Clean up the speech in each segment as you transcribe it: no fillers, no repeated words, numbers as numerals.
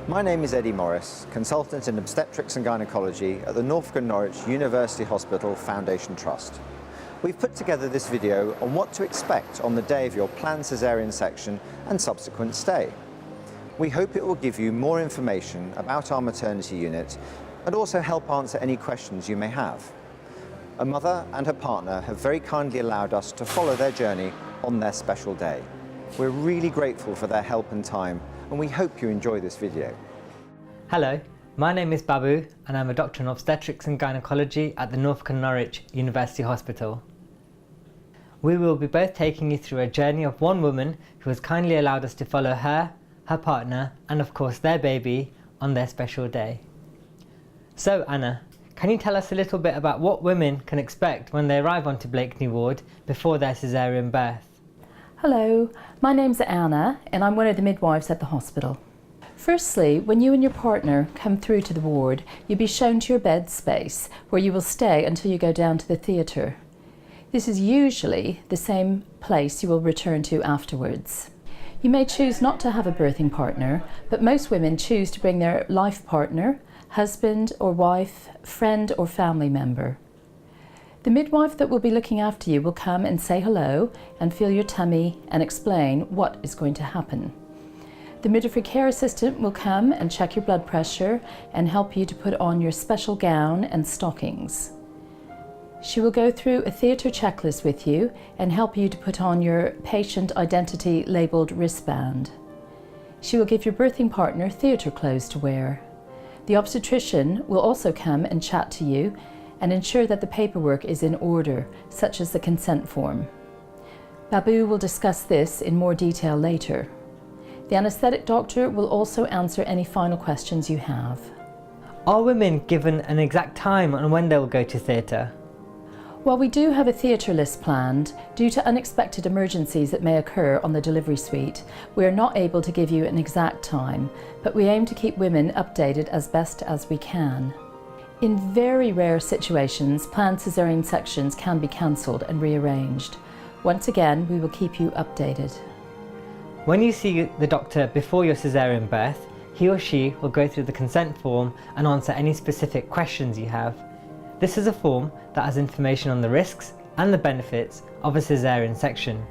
My name is Eddie Morris, consultant in obstetrics and gynecology at the Norfolk and Norwich University Hospital Foundation Trust. We've put together this video on what to expect on the day of your planned caesarean section and subsequent stay. We hope it will give you more information about our maternity unit and also help answer any questions you may have. A mother and her partner have very kindly allowed us to follow their journey on their special day. We're really grateful for their help and time, and we hope you enjoy this video. Hello, my name is Babu and I'm a doctor in obstetrics and gynecology at the Norfolk and Norwich University Hospital. We will be both taking you through a journey of one woman who has kindly allowed us to follow her, her partner and of course their baby on their special day. So Anna, can you tell us a little bit about what women can expect when they arrive onto Blakeney Ward before their caesarean birth? Hello, my name's Anna and I'm one of the midwives at the hospital. Firstly, when you and your partner come through to the ward, you'll be shown to your bed space where you will stay until you go down to the theatre. This is usually the same place you will return to afterwards. You may choose not to have a birthing partner, but most women choose to bring their life partner, husband or wife, friend or family member. The midwife that will be looking after you will come and say hello and feel your tummy and explain what is going to happen. The midwifery care assistant will come and check your blood pressure and help you to put on your special gown and stockings. She will go through a theatre checklist with you and help you to put on your patient identity labelled wristband. She will give your birthing partner theatre clothes to wear. The obstetrician will also come and chat to you and ensure that the paperwork is in order, such as the consent form. Babu will discuss this in more detail later. The anaesthetic doctor will also answer any final questions you have. Are women given an exact time on when they will go to theatre? While we do have a theatre list planned, due to unexpected emergencies that may occur on the delivery suite, we are not able to give you an exact time, but we aim to keep women updated as best as we can. In very rare situations, planned caesarean sections can be cancelled and rearranged. Once again, we will keep you updated. When you see the doctor before your caesarean birth, he or she will go through the consent form and answer any specific questions you have. This is a form that has information on the risks and the benefits of a caesarean section.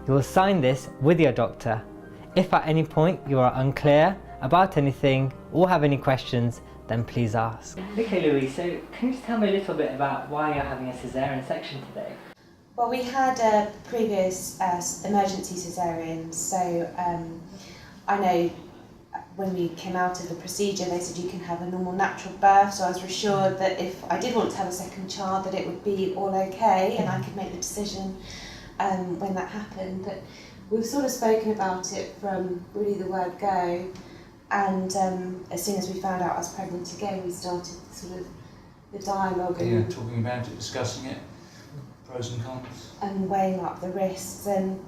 You will sign this with your doctor. If at any point you are unclear about anything or have any questions, then please ask. Okay Louise, so can you just tell me a little bit about why you're having a caesarean section today? Well, we had a previous emergency caesarean, so I know when we came out of the procedure they said you can have a normal natural birth, so I was reassured that if I did want to have a second child that it would be all okay and I could make the decision when that happened. But we've sort of spoken about it from really the word go. And as soon as we found out I was pregnant again, we started sort of the dialogue and talking about it, discussing it, pros and cons, and weighing up the risks. And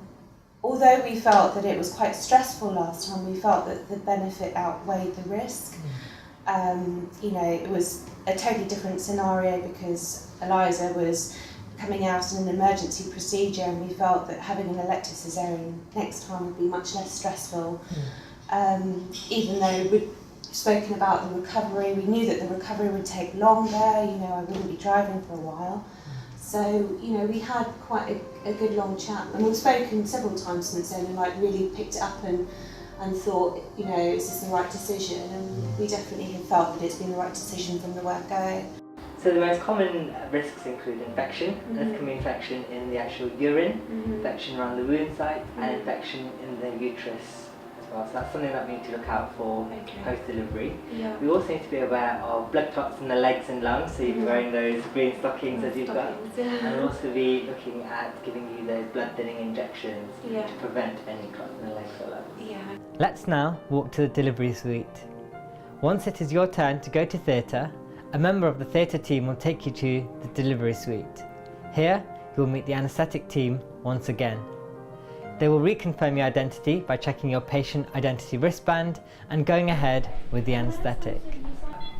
although we felt that it was quite stressful last time, we felt that the benefit outweighed the risk. You know, it was a totally different scenario because Eliza was coming out in an emergency procedure, and we felt that having an elective caesarean next time would be much less stressful. Even though we'd spoken about the recovery, we knew that the recovery would take longer, you know, I wouldn't be driving for a while. So, you know, we had quite a good long chat, and we've spoken several times since then and like really picked it up and thought, you know, is this the right decision? And we definitely have felt that it's been the right decision from the word go. So the most common risks include infection. This can be infection in the actual urine, infection around the wound site and infection in the uterus. So that's something that we need to look out for post-delivery. Yeah. We also need to be aware of blood clots in the legs and lungs, so you'll be wearing those green stockings as you've got, and we'll also be looking at giving you those blood thinning injections to prevent any clots in the legs or lungs. Let's now walk to the delivery suite. Once it is your turn to go to theatre, a member of the theatre team will take you to the delivery suite. Here you will meet the anaesthetic team once again. They will reconfirm your identity by checking your patient identity wristband and going ahead with the anaesthetic.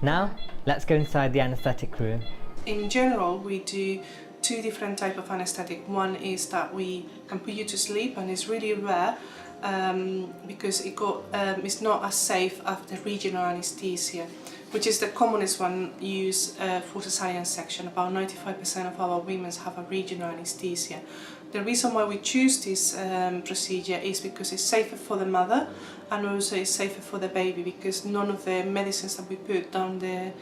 Now, let's go inside the anaesthetic room. In general, we do two different types of anaesthetic. One is that we can put you to sleep, and it's really rare because it's not as safe after regional anaesthesia, which is the commonest one used for cesarean section. About 95% of our women have a regional anaesthesia. The reason why we choose this procedure is because it's safer for the mother and also it's safer for the baby, because none of the medicines that we put down the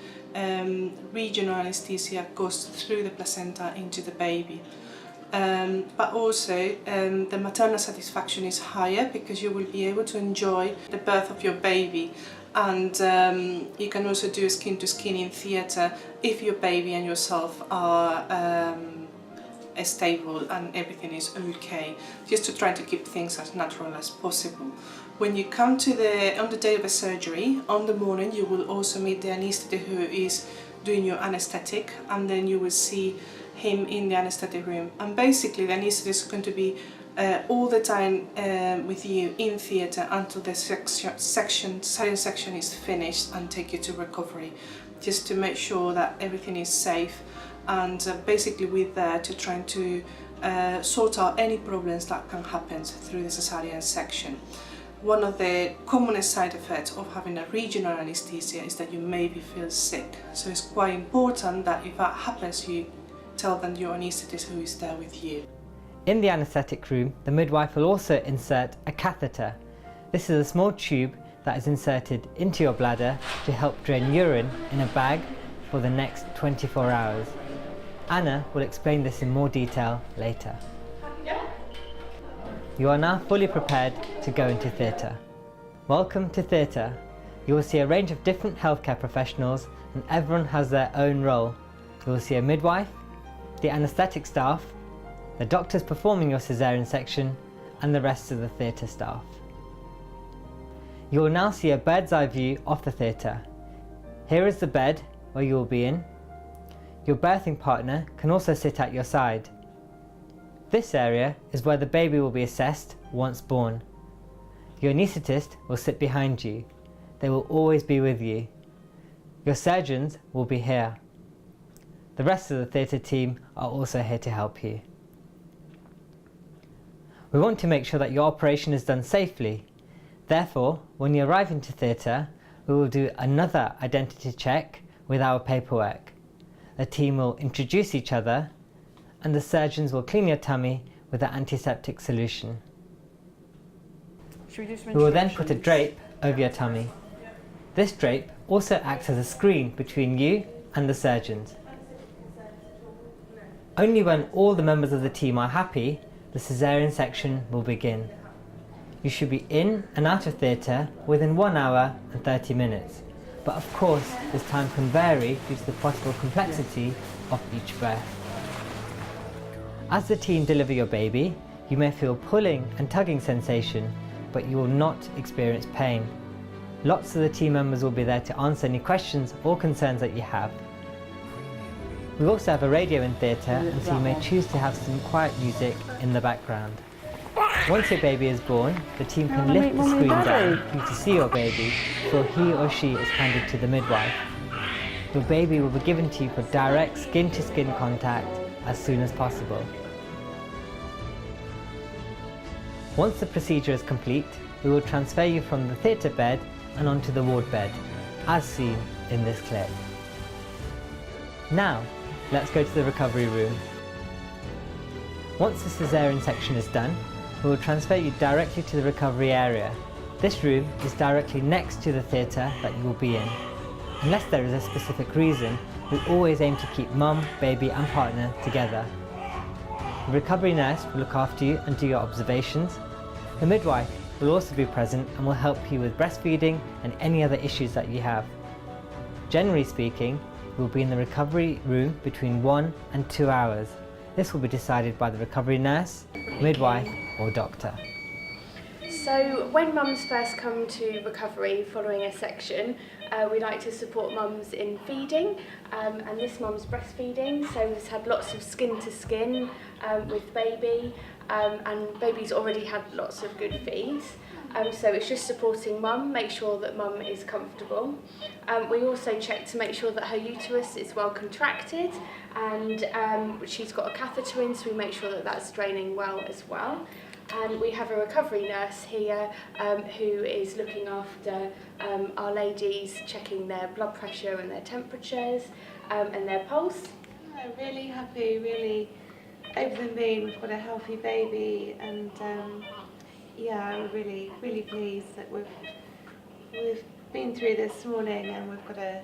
regional anaesthesia goes through the placenta into the baby. But also the maternal satisfaction is higher because you will be able to enjoy the birth of your baby, and you can also do skin to skin in theatre if your baby and yourself are stable and everything is okay, just to try to keep things as natural as possible. When you come to on the day of the surgery, on the morning you will also meet the anaesthetist who is doing your anaesthetic, and then you will see him in the anaesthetic room, and basically the anaesthetist is going to be all the time with you in theatre until the cesarean section is finished and take you to recovery, just to make sure that everything is safe, and basically we're there to try to sort out any problems that can happen through the cesarean section. One of the commonest side effects of having a regional anaesthesia is that you maybe feel sick, so it's quite important that if that happens you tell them your anaesthetist who is there with you. In the anaesthetic room, the midwife will also insert a catheter. This is a small tube that is inserted into your bladder to help drain urine in a bag for the next 24 hours. Anna will explain this in more detail later. You are now fully prepared to go into theatre. Welcome to theatre. You will see a range of different healthcare professionals, and everyone has their own role. You will see a midwife, the anaesthetic staff, the doctors performing your caesarean section, and the rest of the theatre staff. You will now see a bird's eye view of the theatre. Here is the bed where you will be in. Your birthing partner can also sit at your side. This area is where the baby will be assessed once born. Your anaesthetist will sit behind you. They will always be with you. Your surgeons will be here. The rest of the theatre team are also here to help you. We want to make sure that your operation is done safely. Therefore, when you arrive into theatre, we will do another identity check with our paperwork. The team will introduce each other, and the surgeons will clean your tummy with an antiseptic solution. We will then put a drape over your tummy. This drape also acts as a screen between you and the surgeons. Only when all the members of the team are happy, the caesarean section will begin. You should be in and out of theatre within 1 hour and 30 minutes. But of course, this time can vary due to the possible complexity of each birth. As the team deliver your baby, you may feel pulling and tugging sensation, but you will not experience pain. Lots of the team members will be there to answer any questions or concerns that you have. We also have a radio in theatre, and so you may choose to have some quiet music in the background. Once your baby is born, the team can lift the screen down for you to see your baby before he or she is handed to the midwife. Your baby will be given to you for direct skin-to-skin contact as soon as possible. Once the procedure is complete, we will transfer you from the theatre bed and onto the ward bed, as seen in this clip. Now, let's go to the recovery room. Once the caesarean section is done, we will transfer you directly to the recovery area. This room is directly next to the theatre that you will be in. Unless there is a specific reason, we always aim to keep mum, baby and partner together. The recovery nurse will look after you and do your observations. The midwife will also be present and will help you with breastfeeding and any other issues that you have. Generally speaking, we will be in the recovery room between 1 and 2 hours. This will be decided by the recovery nurse, midwife or doctor. So when mums first come to recovery following a section, we like to support mums in feeding, and this mum's breastfeeding, so we've had lots of skin to skin with baby, and baby's already had lots of good feeds. So it's just supporting mum, make sure that mum is comfortable. We also check to make sure that her uterus is well contracted, and she's got a catheter in, so we make sure that that's draining well as well. And we have a recovery nurse here who is looking after our ladies, checking their blood pressure and their temperatures and their pulse. I'm really happy, really over the moon. We've got a healthy baby, and yeah, we're really pleased that we've been through this morning and we've got a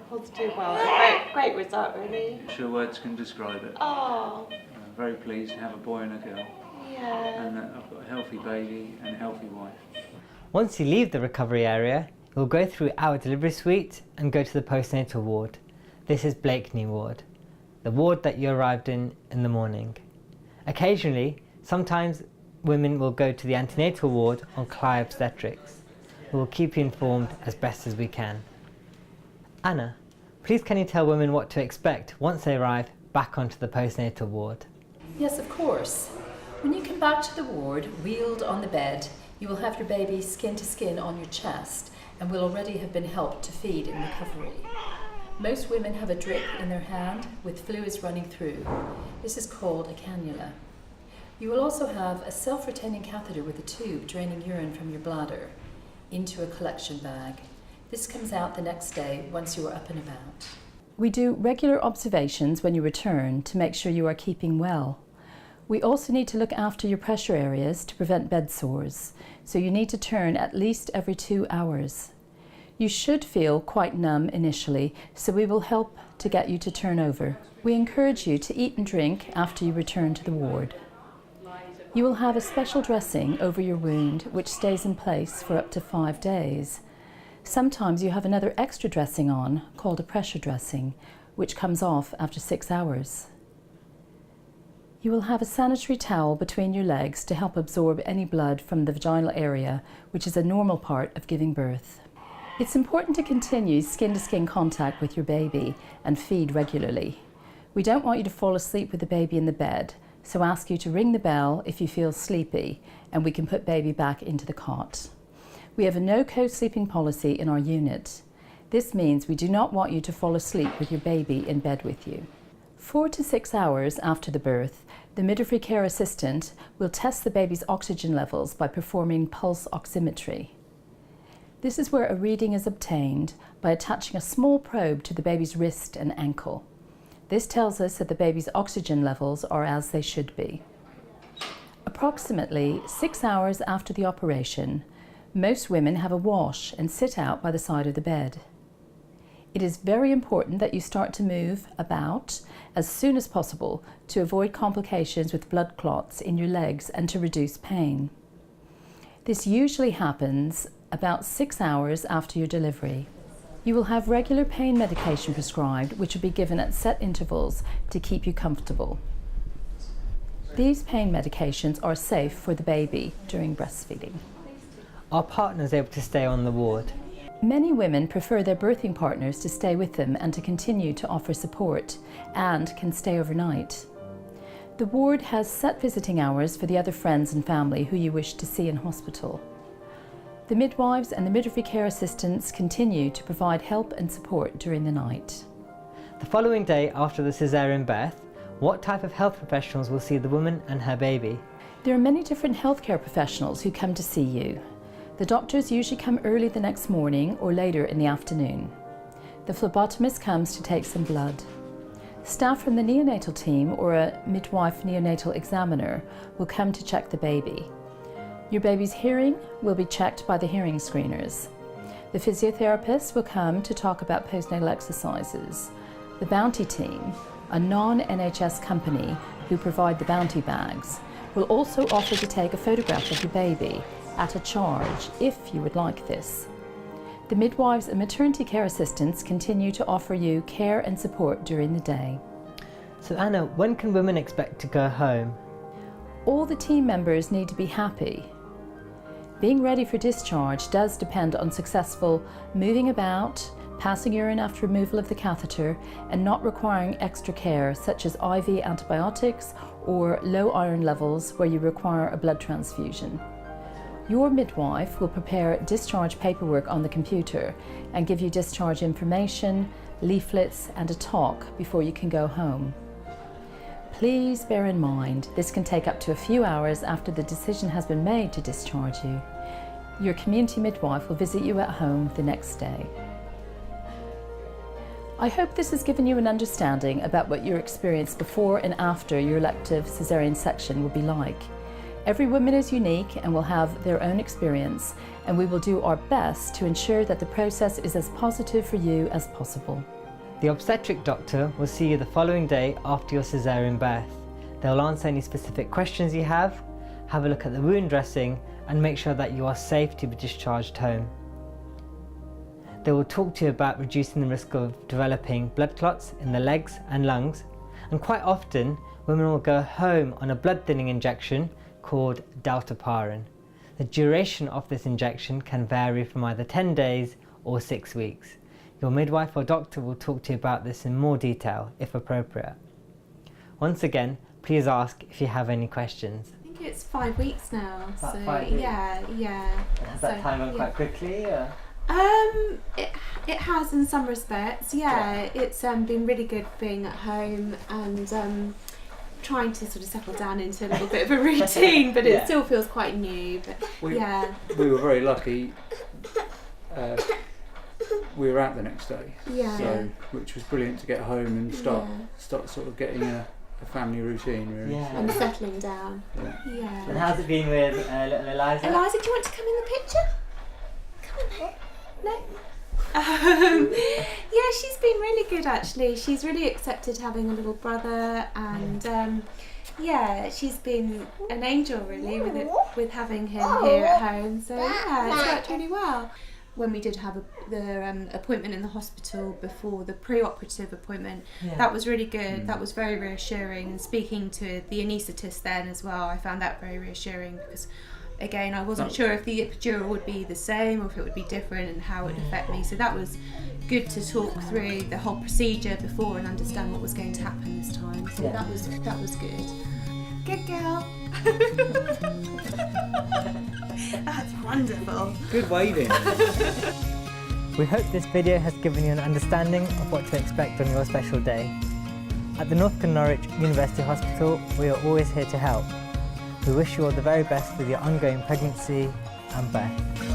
positive, well, a great result, really. Sure words can describe it. Oh, I'm very pleased to have a boy and a girl. yeah. And I've got a healthy baby and a healthy wife. Once you leave the recovery area, you'll go through our delivery suite and go to the postnatal ward. This is Blakeney ward, the ward that you arrived in the morning. Occasionally, sometimes women will go to the antenatal ward on CAESAREAN. We will keep you informed as best as we can. Anna, please can you tell women what to expect once they arrive back onto the postnatal ward? Yes, of course. When you come back to the ward, wheeled on the bed, you will have your baby skin to skin on your chest and will already have been helped to feed in recovery. Most women have a drip in their hand with fluids running through. This is called a cannula. You will also have a self-retaining catheter with a tube draining urine from your bladder into a collection bag. This comes out the next day once you are up and about. We do regular observations when you return to make sure you are keeping well. We also need to look after your pressure areas to prevent bed sores, so you need to turn at least every 2 hours. You should feel quite numb initially, so we will help to get you to turn over. We encourage you to eat and drink after you return to the ward. You will have a special dressing over your wound which stays in place for up to 5 days. Sometimes you have another extra dressing on called a pressure dressing, which comes off after 6 hours. You will have a sanitary towel between your legs to help absorb any blood from the vaginal area, which is a normal part of giving birth. It's important to continue skin-to-skin contact with your baby and feed regularly. We don't want you to fall asleep with the baby in the bed, so ask you to ring the bell if you feel sleepy and we can put baby back into the cot. We have a no co-sleeping policy in our unit. This means we do not want you to fall asleep with your baby in bed with you. 4 to 6 hours after the birth, the midwifery care assistant will test the baby's oxygen levels by performing pulse oximetry. This is where a reading is obtained by attaching a small probe to the baby's wrist and ankle. This tells us that the baby's oxygen levels are as they should be. Approximately 6 hours after the operation, most women have a wash and sit out by the side of the bed. It is very important that you start to move about as soon as possible to avoid complications with blood clots in your legs and to reduce pain. This usually happens about 6 hours after your delivery. You will have regular pain medication prescribed, which will be given at set intervals to keep you comfortable. These pain medications are safe for the baby during breastfeeding. Are partners able to stay on the ward? Many women prefer their birthing partners to stay with them and to continue to offer support, and can stay overnight. The ward has set visiting hours for the other friends and family who you wish to see in hospital. The midwives and the midwifery care assistants continue to provide help and support during the night. The following day after the caesarean birth, what type of health professionals will see the woman and her baby? There are many different healthcare professionals who come to see you. The doctors usually come early the next morning or later in the afternoon. The phlebotomist comes to take some blood. Staff from the neonatal team or a midwife neonatal examiner will come to check the baby. Your baby's hearing will be checked by the hearing screeners. The physiotherapist will come to talk about postnatal exercises. The Bounty team, a non-NHS company who provide the Bounty bags, will also offer to take a photograph of your baby at a charge if you would like this. The midwives and maternity care assistants continue to offer you care and support during the day. So Anna, when can women expect to go home? All the team members need to be happy. Being ready for discharge does depend on successful moving about, passing urine after removal of the catheter, and not requiring extra care such as IV antibiotics or low iron levels where you require a blood transfusion. Your midwife will prepare discharge paperwork on the computer and give you discharge information, leaflets and a talk before you can go home. Please bear in mind, this can take up to a few hours after the decision has been made to discharge you. Your community midwife will visit you at home the next day. I hope this has given you an understanding about what your experience before and after your elective caesarean section will be like. Every woman is unique and will have their own experience, and we will do our best to ensure that the process is as positive for you as possible. The obstetric doctor will see you the following day after your caesarean birth. They'll answer any specific questions you have a look at the wound dressing, and make sure that you are safe to be discharged home. They will talk to you about reducing the risk of developing blood clots in the legs and lungs, and quite often women will go home on a blood thinning injection called dalteparin. The duration of this injection can vary from either 10 days or 6 weeks. Your midwife or doctor will talk to you about this in more detail if appropriate. Once again, please ask if you have any questions. I think it's 5 weeks now. About so 5 weeks. Yeah. Has that time gone quite quickly? Or? It has in some respects. Yeah, it's been really good being at home and trying to sort of settle down into a little bit of a routine, but it still feels quite new. But we were very lucky. We were out the next day, so which was brilliant to get home and start sort of getting a family routine, really. Yeah. And settling down. Yeah. And how's it been with little Eliza? Eliza, do you want to come in the picture? Come on then. No? Yeah, she's been really good actually. She's really accepted having a little brother, and she's been an angel really with having him here at home. So it's worked really well. When we did have the appointment in the hospital before the pre-operative appointment, that was really good. That was very reassuring. And speaking to the anaesthetist then as well, I found that very reassuring because, again, I wasn't sure if the epidural would be the same or if it would be different and how it would affect me. So that was good to talk through the whole procedure before and understand what was going to happen this time. So that was good. Good girl. That's wonderful. Good waving. We hope this video has given you an understanding of what to expect on your special day. At the Northern Norwich University Hospital, we are always here to help. We wish you all the very best with your ongoing pregnancy and birth.